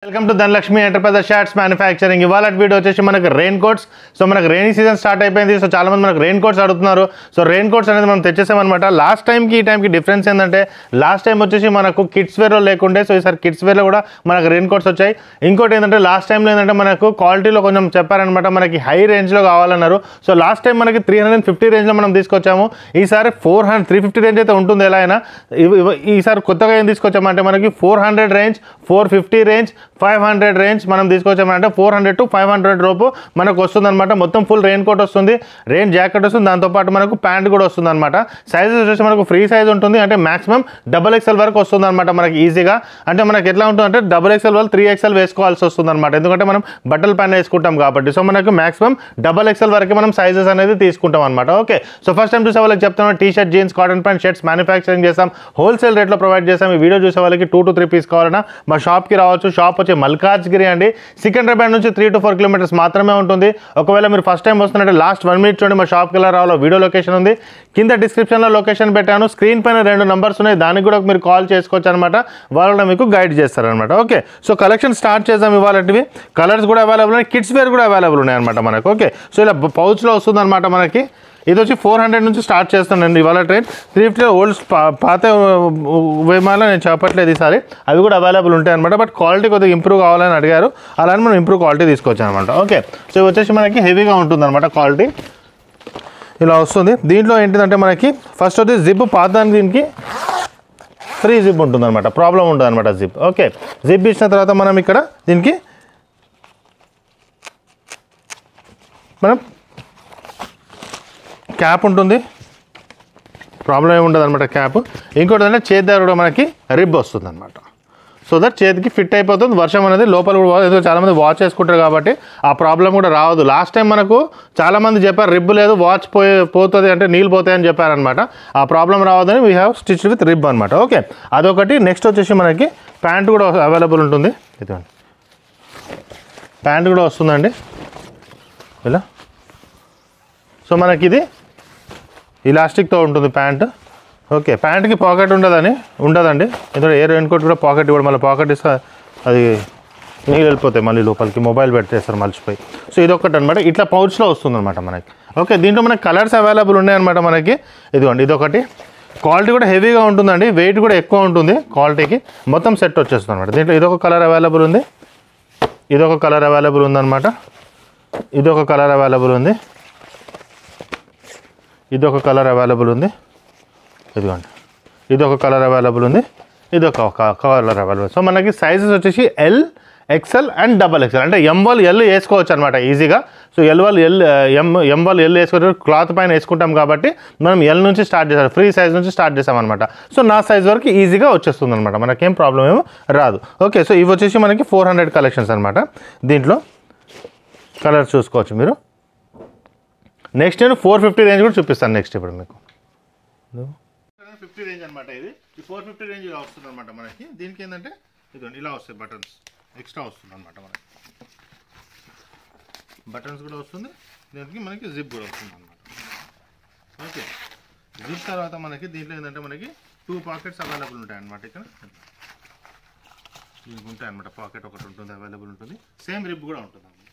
Welcome to Dhanalakshmi enterprises shirts manufacturing. ఇవాళ video వచ్చేసి మనకు రెయిన్ కోట్స్. సో మనకు రెయినీ సీజన్ స్టార్ట్ అయిపోయింది. సో చాలా మంది మనకు రెయిన్ కోట్స్ అడుగుతున్నారు. సో రెయిన్ కోట్స్ అనేది మనం తెచ్చేసామన్నమాట. లాస్ట్ టైంకి ఈ టైంకి డిఫరెన్స్ ఏంటంటే లాస్ట్ టైం వచ్చేసి మనకు కిడ్స్ వేర్లో లేకుండే, సో ఈసారి కిడ్స్ వేర్లో కూడా మనకు రెయిన్ కోట్స్ వచ్చాయి. ఇంకోటి ఏంటంటే లాస్ట్ టైంలో ఏంటంటే మనకు క్వాలిటీలో కొంచెం చెప్పారనమాట, మనకి హై రేంజ్లో కావాలన్నారు. సో లాస్ట్ టైం మనకి 350 రేంజ్లో మనం తీసుకొచ్చాము. ఈసారి 350 రేంజ్ అయితే ఉంటుంది ఎలా అయినా. ఈసారి కొత్తగా ఏం తీసుకొచ్చామంటే మనకి 400 రేంజ్, 450 రేంజ్, 500 రేంజ్ మనం తీసుకొచ్చామంటే 400 to 500 రూపు మనకు వస్తుందన్నమాట. మొత్తం ఫుల్ రెయిన్ కోట్ వస్తుంది, రెయిన్ జాకెట్ వస్తుంది, దాంతోపాటు మనకు ప్యాంట్ కూడా వస్తుంది అనమాట. సైజెస్ వచ్చేసి మనకు ఫ్రీ సైజ్ ఉంటుంది, అంటే మాక్సిమం XXL వరకు వస్తుంది అనమాట మనకి ఈజీగా. అంటే మనకి ఎట్లా ఉంటుందంటే XXL వాళ్ళు 3XL వేసుకోవాల్సి వస్తుంది అనమాట, ఎందుకంటే మనం బట్టల పైన వేసుకుంటాం కాబట్టి. సో మనకు మాక్సిమం XXL వరకు మనం సైజెస్ అనేది తీసుకుంటాం అనమాట. ఓకే, సో ఫస్ట్ టైం చూసే వాళ్ళకి చెప్తున్నాం, T shirt, jeans, cotton pant, shirts manufacturing చేస్తాం, హోల్సేల్ రేట్లో ప్రొవైడ్ చేస్తాం. ఈ వీడియో చూసే వాళ్ళకి 2 to 3 పీస్ కావాలన్నా మా షాప్కి రావచ్చు. షాప్ వచ్చి మల్కాజ్గిరి అండి, సికింద్రాబాద్ నుంచి 3 to 4 కిలోమీటర్స్ మాత్రమే ఉంటుంది. ఒకవేళ మీరు ఫస్ట్ టైం వస్తున్నట్టే లాస్ట్ 1 minute చూడండి, మా షాప్కి ఎలా రావాలో వీడియో లొకేషన్ ఉంది, కింద డిస్క్రిప్షన్లో లొకేషన్ పెట్టాను. స్క్రీన్ పైన 2 నంబర్స్ ఉన్నాయి, దానికి కూడా మీరు కాల్ చేసుకోవచ్చు అనమాట. వాళ్ళు మీకు గైడ్ చేస్తారనమాట. ఓకే, సో కలెక్షన్ స్టార్ట్ చేద్దాం. ఇవాళవి కలర్స్ కూడా అవైలబుల్ ఉన్నాయి, కిడ్స్ వేర్ కూడా అవైలబుల్ ఉన్నాయి అనమాట మనకు. ఓకే, సో ఇలా పౌచ్లో వస్తుంది అనమాట మనకి. ఇది వచ్చి 400 నుంచి స్టార్ట్ చేస్తానండి ఇవాళ ట్రైన్. 350 ఓల్డ్ పాత వేమాల నేను చెప్పట్లేదు ఈసారి, అవి కూడా అవైలబుల్ ఉంటాయి అనమాట. బట్ క్వాలిటీ కొద్దిగా ఇంప్రూవ్ కావాలని అడిగారు, అలానే మనం ఇంప్రూవ్ క్వాలిటీ తీసుకొచ్చాం అనమాట. ఓకే, సో ఇవి వచ్చేసి మనకి హెవీగా ఉంటుంది అనమాట క్వాలిటీ. ఇలా వస్తుంది. దీంట్లో ఏంటిదంటే మనకి ఫస్ట్ వచ్చి జిప్ పాత దీనికి ఫ్రీ జిప్ ఉంటుంది అనమాట, ప్రాబ్లం ఉంటుంది అనమాట జిప్. ఓకే, జిప్ ఇచ్చిన తర్వాత మనం ఇక్కడ దీనికి మనం క్యాప్ ఉంటుంది, ప్రాబ్లం ఏమి ఉండదు అనమాట క్యాప్. ఇంకోటి అంటే చేతి దగ్గర కూడా మనకి రిబ్ వస్తుంది అనమాట, సో దట్ చేతికి ఫిట్ అయిపోతుంది. వర్షం అనేది లోపల కూడా ఏదో చాలామంది వాచ్ చేసుకుంటారు కాబట్టి ఆ ప్రాబ్లం కూడా రావద్దు. లాస్ట్ టైం మనకు చాలామంది చెప్పారు రిబ్ లేదు, వాచ్ పోతుంది అంటే నీళ్ళు పోతాయని చెప్పారనమాట. ఆ ప్రాబ్లం రావద్దని we have stitched with rib అనమాట. ఓకే, అదొకటి. నెక్స్ట్ వచ్చేసి మనకి ప్యాంట్ కూడా అవైలబుల్ ఉంటుంది. ఇదండి ప్యాంట్ కూడా వస్తుందండి ఇలా. సో మనకి ఇది ఇలాస్టిక్తో ఉంటుంది ప్యాంట్. ఓకే, ప్యాంట్కి పాకెట్ ఉండదండి, ఎందుకంటే ఏ రెయిన్ కోట్ కూడా పాకెట్ ఇవ్వడం, మళ్ళీ పాకెట్ ఇస్తే అది నీళ్ళు వెళ్ళిపోతాయి మళ్ళీ లోపలికి, మొబైల్ పెట్టేస్తారు మర్చిపోయి. సో ఇదొకటి అనమాట, ఇట్లా పౌచ్లో వస్తుందన్నమాట మనకి. ఓకే, దీంట్లో మనకి కలర్స్ అవైలబుల్ ఉన్నాయన్నమాట మనకి. ఇదిగోండి, ఇదొకటి. క్వాలిటీ కూడా హెవీగా ఉంటుందండి, వెయిట్ కూడా ఎక్కువ ఉంటుంది క్వాలిటీకి. మొత్తం సెట్ వచ్చేస్తుంది అనమాట. దీంట్లో ఇదొక కలర్ అవైలబుల్ ఉంది, ఇదొక కలర్ అవైలబుల్ ఉందన్నమాట, ఇదొక కలర్ అవైలబుల్ ఉంది, ఇదొక కలర్ అవైలబుల్ ఉంది, ఇదిగోండి ఇదొక కలర్ అవైలబుల్ ఉంది, ఇదొక కలర్ అవైలబుల్. సో మనకి సైజెస్ వచ్చేసి L, XL అండ్ XXL, అంటే M వాళ్ళు L వేసుకోవచ్చు అనమాట ఈజీగా. సో M వాళ్ళు L వేసుకోవచ్చు, క్లాత్ పైన వేసుకుంటాం కాబట్టి మనం L నుంచి స్టార్ట్ చేస్తాం, ఫ్రీ సైజ్ నుంచి స్టార్ట్ చేస్తామన్నమాట. సో నా సైజ్ వరకు ఈజీగా వచ్చేస్తుంది అనమాట, మనకేం ప్రాబ్లం ఏమో రాదు. ఓకే, సో ఇవి వచ్చేసి మనకి 400 కలెక్షన్స్ అనమాట. దీంట్లో కలర్స్ చూసుకోవచ్చు మీరు. నెక్స్ట్ నేను 450 రేంజ్ కూడా చూపిస్తాను నెక్స్ట్. ఇప్పుడు మీకు 50 రేంజ్ అనమాట. ఇది 450 రేంజ్ ఇలా వస్తుంది అనమాట మనకి. దీనికి ఏంటంటే ఇదిగోండి ఇలా వస్తాయి బటన్స్, ఎక్స్ట్రా వస్తుంది అనమాట మనకి. బటన్స్ కూడా వస్తుంది, దీనికి మనకి జిప్ కూడా వస్తుంది అనమాట. ఓకే, జిప్ తర్వాత మనకి దీంట్లో ఏంటంటే మనకి 2 పాకెట్స్ అవైలబుల్ ఉంటాయి అనమాట. ఇక్కడ దీనికి ఉంటాయి అనమాట, పాకెట్ ఒకటి ఉంటుంది అవైలబుల్ ఉంటుంది, సేమ్ రిప్ కూడా ఉంటుంది అనమాట.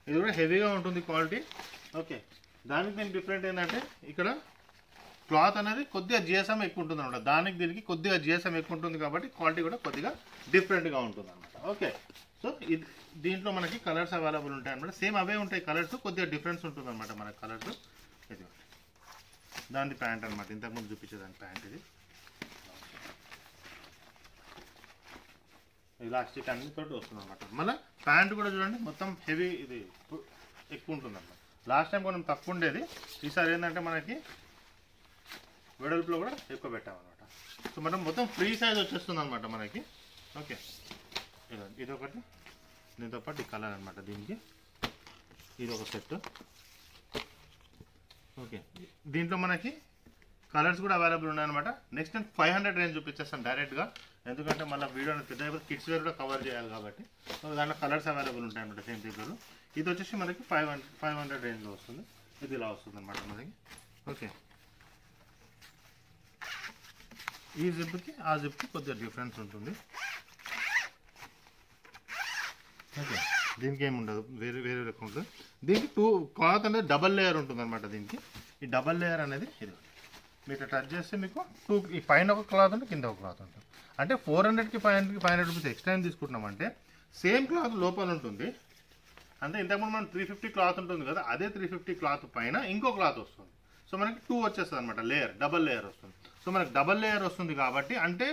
ఇది కూడా హెవీగా ఉంటుంది క్వాలిటీ. ఓకే, దానికి దీనికి డిఫరెంట్ ఏంటంటే ఇక్కడ క్లాత్ అనేది కొద్దిగా GSM ఎక్కువ ఉంటుంది అనమాట, దానికి దీనికి కొద్దిగా GSM ఎక్కువ ఉంటుంది కాబట్టి క్వాలిటీ కూడా కొద్దిగా డిఫరెంట్గా ఉంటుంది అనమాట. ఓకే, సో ఇది దీంట్లో మనకి కలర్స్ అవైలబుల్ ఉంటాయి అనమాట. సేమ్ అవే ఉంటాయి కలర్స్, కొద్దిగా డిఫరెన్స్ ఉంటుంది అనమాట మనకి కలర్స్. ఇది దాని ప్యాంట్ అనమాట, ఇంతకుముందు చూపించేదాని ప్యాంట్. ఇది ఇలాస్టిక్ అన్నితో వస్తుంది అనమాట. మళ్ళీ ప్యాంట్ కూడా చూడండి మొత్తం హెవీ, ఇది ఎక్కువ ఉంటుంది అనమాట. లాస్ట్ టైం కొంచెం తక్కువ ఉండేది, ఈసారి ఏంటంటే మనకి వెడల్పులో కూడా ఎక్కువ పెట్టామన్నమాట. సో మనం మొత్తం ఫ్రీ సైజ్ వచ్చేస్తుంది అనమాట మనకి. ఓకే, ఇదొకటి, దీంతో పాటు ఈ కలర్ అనమాట, దీనికి ఇది ఒక సెట్. ఓకే, దీంట్లో మనకి కలర్స్ కూడా అవైలబుల్ ఉన్నాయన్నమాట. నెక్స్ట్ నేను 500 రేంజ్ చూపించేస్తాను డైరెక్ట్గా, ఎందుకంటే మళ్ళీ వీడియో పెద్ద కిడ్స్ వేర్ కూడా కవర్ చేయాలి కాబట్టి. సో దాంట్లో కలర్స్ అవైలబుల్ ఉంటాయి అనమాట సేమ్ దీంట్లో. ఇది వచ్చేసి మనకి 500 రేంజ్లో వస్తుంది. ఇది ఇలా వస్తుంది అనమాట మనకి. ఓకే, ఈ జిప్కి ఆ జిప్కి కొద్దిగా డిఫరెన్స్ ఉంటుంది. ఓకే, దీనికి ఏమి ఉండదు, వేరే వేరే రకం ఉంటుంది. దీనికి క్లాత్ అనేది డబల్ లేయర్ ఉంటుంది అనమాట. దీనికి ఈ డబల్ లేయర్ అనేది ఇది మీరు టచ్ చేస్తే మీకు ఈ పైన ఒక క్లాత్ ఉంటుంది, కింద ఒక క్లాత్ ఉంటుంది. అంటే 400కి 500కి 500 రూపీస్ ఎక్స్ట్రా తీసుకుంటున్నామంటే సేమ్ క్లాత్ లోపల ఉంటుంది. అంటే ఇంతకుముందు మనం 350 క్లాత్ ఉంటుంది కదా, అదే 350 క్లాత్ పైన ఇంకో క్లాత్ వస్తుంది. సో మనకి 2 వచ్చేస్తుంది అనమాట, లేయర్, డబల్ లేయర్ వస్తుంది. సో మనకి డబల్ లేయర్ వస్తుంది కాబట్టి అంటే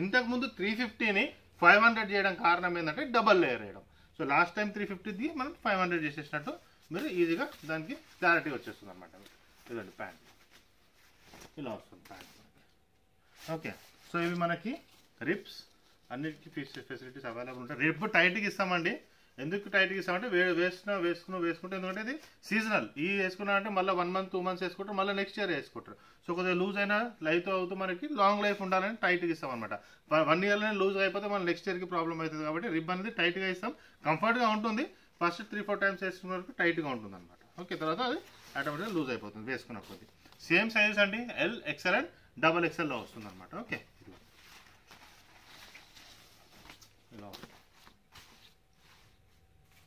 ఇంతకుముందు 350ని 500 చేయడం కారణం ఏంటంటే డబల్ లేయర్ వేయడం. సో లాస్ట్ టైం 350ది మనం 500 చేసేసినట్టు మీరు ఈజీగా దానికి క్లారిటీ వచ్చేస్తుంది అనమాట. ఇదండి ప్యాంట్, ఇలా వస్తుంది ప్యాంట్. ఓకే, సో ఇవి మనకి రిప్స్ అన్నిటికీ ఫెసిలిటీస్ అవైలబుల్ ఉంటాయి. రిప్ టైట్గా ఇస్తామండి. ఎందుకు టైట్గా ఇస్తామంటే వేసుకుంటే ఎందుకంటే ఇది సీజనల్. ఈ వేసుకున్నా అంటే మళ్ళీ 1 month 2 months వేసుకుంటారు, మళ్ళీ నెక్స్ట్ ఇయర్ వేసుకుంటారు. సో కొద్దిగా లూజ్ అయినా లైట్ అవుతూ మనకి లాంగ్ లైఫ్ ఉండాలని టైట్గా ఇస్తాం అనమాట. 1 yearలోనే లూజ్ అయిపోతే మన నెక్స్ట్ ఇయర్కి ప్రాబ్లం అవుతుంది కాబట్టి రిబ్ అనేది టైట్గా ఇస్తాం. కంఫర్ట్గా ఉంటుంది. ఫస్ట్ 3-4 times వేసుకున్న వరకు టైట్గా ఉంటుంది అనమాట. ఓకే, తర్వాత అది ఆటోమేటిక్గా లూజ్ అయిపోతుంది వేసుకున్నప్పుడు. సేమ్ సైజెస్ అండి, ఎల్, ఎక్స్ఎల్ అండ్ డబల్ ఎక్స్ఎల్లో వస్తుంది అనమాట. ఓకే, ఇలా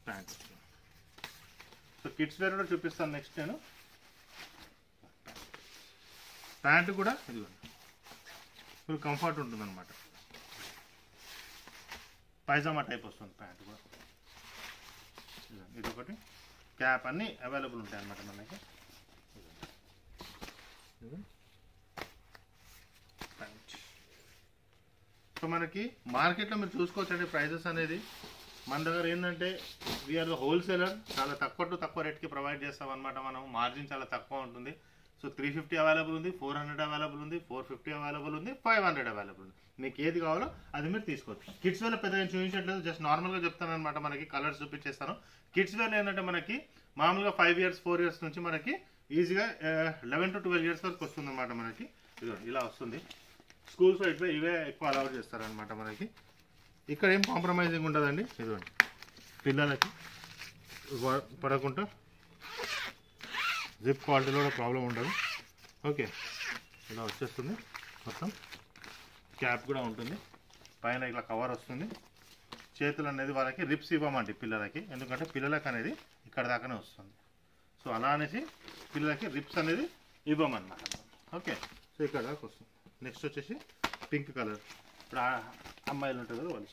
ప్యాంట్. సో కిడ్స్ వేర్ కూడా చూపిస్తాను నెక్స్ట్. నేను ప్యాంట్ కూడా ఇదిగోండి ఫుల్ కంఫర్ట్ ఉంటుంది అనమాట. పైజామా టైప్ వస్తుంది ప్యాంట్ కూడా. ఇది ఒకటి, క్యాప్ అన్నీ అవైలబుల్ ఉంటాయి అన్నమాట మనకి. ప్యాంట్. సో మనకి మార్కెట్లో మీరు చూసుకోవచ్చండి ప్రైజెస్ అనేది. మన దగ్గర ఏంటంటే వీఆర్ ద హోల్సేలర్, చాలా తక్కువ రేట్కి ప్రొవైడ్ చేస్తాం అనమాట. మనం మార్జిన్ చాలా తక్కువ ఉంటుంది. సో 350 అవైలబుల్ ఉంది, 400 అవైలబుల్ ఉంది, 450 అవైలబుల్ ఉంది, 500 అవైలబుల్ ఉంది. మీకు ఏది కావాలో అది మీరు తీసుకోవచ్చు. కిడ్స్ వేర్ పెద్దగా చూపించట్లేదు, జస్ట్ నార్మల్గా చెప్తాను అనమాట. మనకి కలర్స్ చూపించేస్తాను. కిడ్స్ వేర్ ఏంటంటే మనకి మామూలుగా 5 years 4 years నుంచి మనకి ఈజీగా 11 to 12 years వరకు వస్తుంది అనమాట. మనకి ఇదిగోండి ఇలా వస్తుంది. స్కూల్స్లో ఇవే ఎక్కువ అలౌట్ చేస్తారనమాట. మనకి ఇక్కడ ఏం కాంప్రమైజింగ్ ఉండదండి. ఇదిగోండి పిల్లలకి పడకుండా జిప్ క్వాలిటీలో కూడా ప్రాబ్లం ఉండదు. ఓకే, ఇలా వచ్చేస్తుంది మొత్తం. క్యాప్ కూడా ఉంటుంది, పైన ఇలా కవర్ వస్తుంది. చేతులు అనేది వాళ్ళకి రిప్స్ ఇవ్వమండి పిల్లలకి, ఎందుకంటే పిల్లలకి అనేది ఇక్కడ దాకానే వస్తుంది. సో అలా అనేసి పిల్లలకి రిప్స్ అనేది ఇవ్వమన్నమాట. ఓకే, సో ఇక్కడ దాకా వస్తుంది. నెక్స్ట్ వచ్చేసి పింక్ కలర్. ఇప్పుడు అమ్మాయిలు ఉంటుంది కదా వాళ్ళు.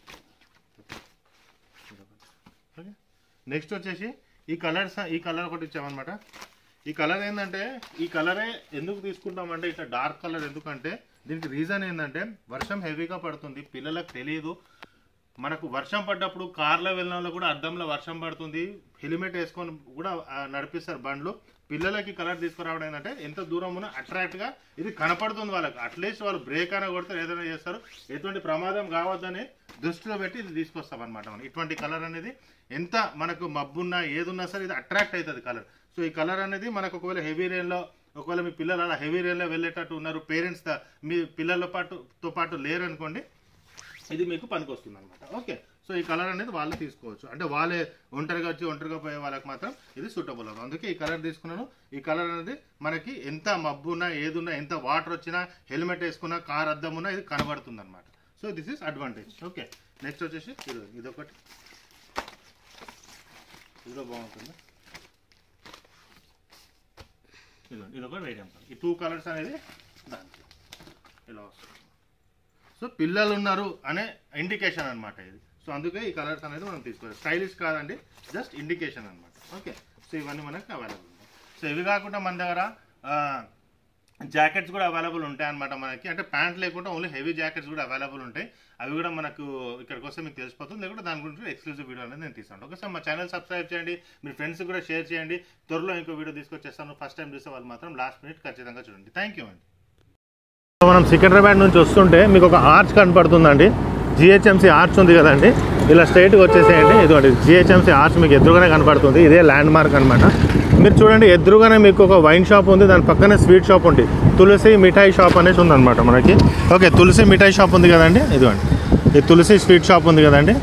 ఓకే, నెక్స్ట్ వచ్చేసి ఈ కలర్ ఒకటి ఇచ్చామన్నమాట. ఈ కలర్ ఏంటంటే ఈ కలరే ఎందుకు తీసుకుంటామంటే ఇట్లా డార్క్ కలర్ ఎందుకంటే దీనికి రీజన్ ఏంటంటే వర్షం హెవీగా పడుతుంది, పిల్లలకు తెలియదు. మనకు వర్షం పడ్డప్పుడు కార్లో వెళ్ళిన వాళ్ళు కూడా అద్దంలో వర్షం పడుతుంది, హెల్మెట్ వేసుకొని కూడా నడిపిస్తారు బండ్లు. పిల్లలకి కలర్ తీసుకురావడం ఏంటంటే ఎంత దూరం ఉన్నా అట్రాక్ట్గా ఇది కనపడుతుంది వాళ్ళకి. అట్లీస్ట్ వాళ్ళు బ్రేక్ అయినా కొడతారు, ఏదైనా చేస్తారు. ఎటువంటి ప్రమాదం కావద్దని దృష్టిలో పెట్టి ఇది తీసుకొస్తాం అనమాట. మనం ఇటువంటి కలర్ అనేది ఎంత మనకు మబ్బున్నా ఏదున్నా సరే ఇది అట్రాక్ట్ అవుతుంది కలర్. సో ఈ కలర్ అనేది మనకు ఒకవేళ హెవీ రెయిన్లో, ఒకవేళ మీ పిల్లలు అలా హెవీ రెయిన్లో వెళ్ళేటట్టు ఉన్నారు, పేరెంట్స్ మీ పిల్లలతో పాటు లేరు అనుకోండి, ఇది మీకు పనికి వస్తుంది అనమాట. ఓకే, సో ఈ కలర్ అనేది వాళ్ళు తీసుకోవచ్చు. అంటే వాళ్ళే ఒంటరిగా పోయే వాళ్ళకి మాత్రం ఇది సూటబుల్ అవుతుంది. అందుకే ఈ కలర్ తీసుకున్నాను. ఈ కలర్ అనేది మనకి ఎంత మబ్బున్నా ఏదున్నా, ఎంత వాటర్ వచ్చినా, హెల్మెట్ వేసుకున్నా, కార్ అద్దం ఉన్నా ఇది కనబడుతుంది అనమాట. So this is advantage. Okay, next వచ్చేసి ఇదొకటి, ఇదిలో బాగుంటుంది. ఇదొకటి వేయడం. ఈ 2 కలర్స్ అనేది దానికి ఇలా వస్తుంది. సో పిల్లలు ఉన్నారు అనే ఇండికేషన్ అనమాట ఇది. సో అందుకే ఈ కలర్స్ అనేది మనం తీసుకోవాలి. స్టైలిష్ కాదండి, జస్ట్ ఇండికేషన్ అనమాట. ఓకే, సో ఇవన్నీ మనకి అవైలబుల్ ఉంటాయి. సో ఇవి కాకుండా మన దగ్గర జాకెట్స్ కూడా అవైలబుల్ ఉంటాయి అనమాట మనకి. అంటే ప్యాంట్ లేకుండా ఓన్లీ హెవీ జాకెట్స్ కూడా అవైలబుల్ ఉంటాయి. అవి కూడా మనకు ఇక్కడికి వస్తే మీకు తెలిసిపోతుంది. లేకుంటే దాని గురించి ఎక్స్క్లూజివ్ వీడియో అనేది నేను తీస్తాను. ఓకే సార్, మా ఛానల్ సబ్స్క్రైబ్ చేయండి, మీ ఫ్రెండ్స్ కూడా షేర్ చేయండి. త్వరలో ఇంకో వీడియో తీసుకొచ్చేస్తాను. ఫస్ట్ టైం చూసే వాళ్ళు మాత్రం లాస్ట్ మినిట్ ఖచ్చితంగా చూడండి. థ్యాంక్ యూ అండి. మనం సికింద్రాబాద్ నుంచి వస్తుంటే మీకు ఒక ఆర్చ్ కనపడుతుందండి. జిహెచ్ఎంసీ ఆర్చ్ ఉంది కదండి, ఇలా స్ట్రైట్గా వచ్చేసేయండి. ఇదిగోండి జిహెచ్ఎంసీ ఆర్చ్ మీకు ఎదురుగానే కనపడుతుంది. ఇదే ల్యాండ్ మార్క్ అనమాట. మీరు చూడండి ఎదురుగానే మీకు ఒక వైన్ షాప్ ఉంది, దాని పక్కనే స్వీట్ షాప్ ఉంది. తులసి మిఠాయి షాప్ అనేసి ఉందన్నమాట మనకి. ఓకే, తులసి మిఠాయి షాప్ ఉంది కదండి, ఇదిగోండి ఈ తులసి స్వీట్ షాప్ ఉంది కదండి.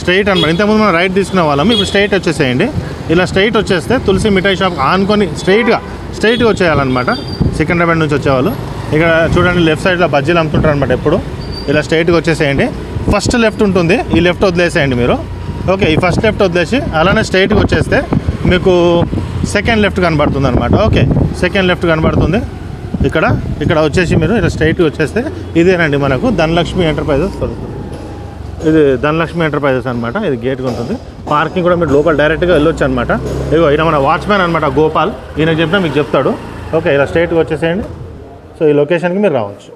స్ట్రైట్ అనమాట. ఇంతకుముందు మనం రైట్ తీసుకునే వాళ్ళం, ఇప్పుడు స్ట్రైట్ వచ్చేసేయండి. ఇలా స్ట్రైట్ వచ్చేస్తే తులసి మిఠాయి షాప్ ఆనుకొని స్ట్రైట్గా వచ్చేయాలన్నమాట. సికింద్రాబాద్ నుంచి వచ్చేవాళ్ళు ఇక్కడ చూడండి లెఫ్ట్ సైడ్లో బజ్జీలు అమ్ముతుంటారు అనమాట. ఎప్పుడు ఇలా స్ట్రైట్గా వచ్చేసేయండి. ఫస్ట్ లెఫ్ట్ ఉంటుంది, ఈ లెఫ్ట్ వదిలేసేయండి మీరు. ఓకే, ఈ ఫస్ట్ లెఫ్ట్ వదిలేసి అలానే స్ట్రైట్గా వచ్చేస్తే మీకు సెకండ్ లెఫ్ట్ కనబడుతుంది అనమాట. ఓకే, సెకండ్ లెఫ్ట్ కనబడుతుంది. ఇక్కడ వచ్చేసి మీరు ఇలా స్ట్రైట్గా వచ్చేస్తే ఇదేనండి మనకు ధనలక్ష్మి ఎంటర్ప్రైజెస్ దొరుకుతుంది. ఇది ధనలక్ష్మి ఎంటర్ప్రైజెస్ అనమాట. ఇది గేట్గా ఉంటుంది. పార్కింగ్ కూడా మీరు లోపల డైరెక్ట్గా వెళ్ళొచ్చు అనమాట. ఇగో ఈయన మన వాచ్మ్యాన్ అనమాట, గోపాల్. ఈయనకు చెప్పినా మీకు చెప్తాడు. ఓకే, ఇలా స్ట్రైట్గా వచ్చేసేయండి. సో ఈ లొకేషన్కి మీరు రావచ్చు.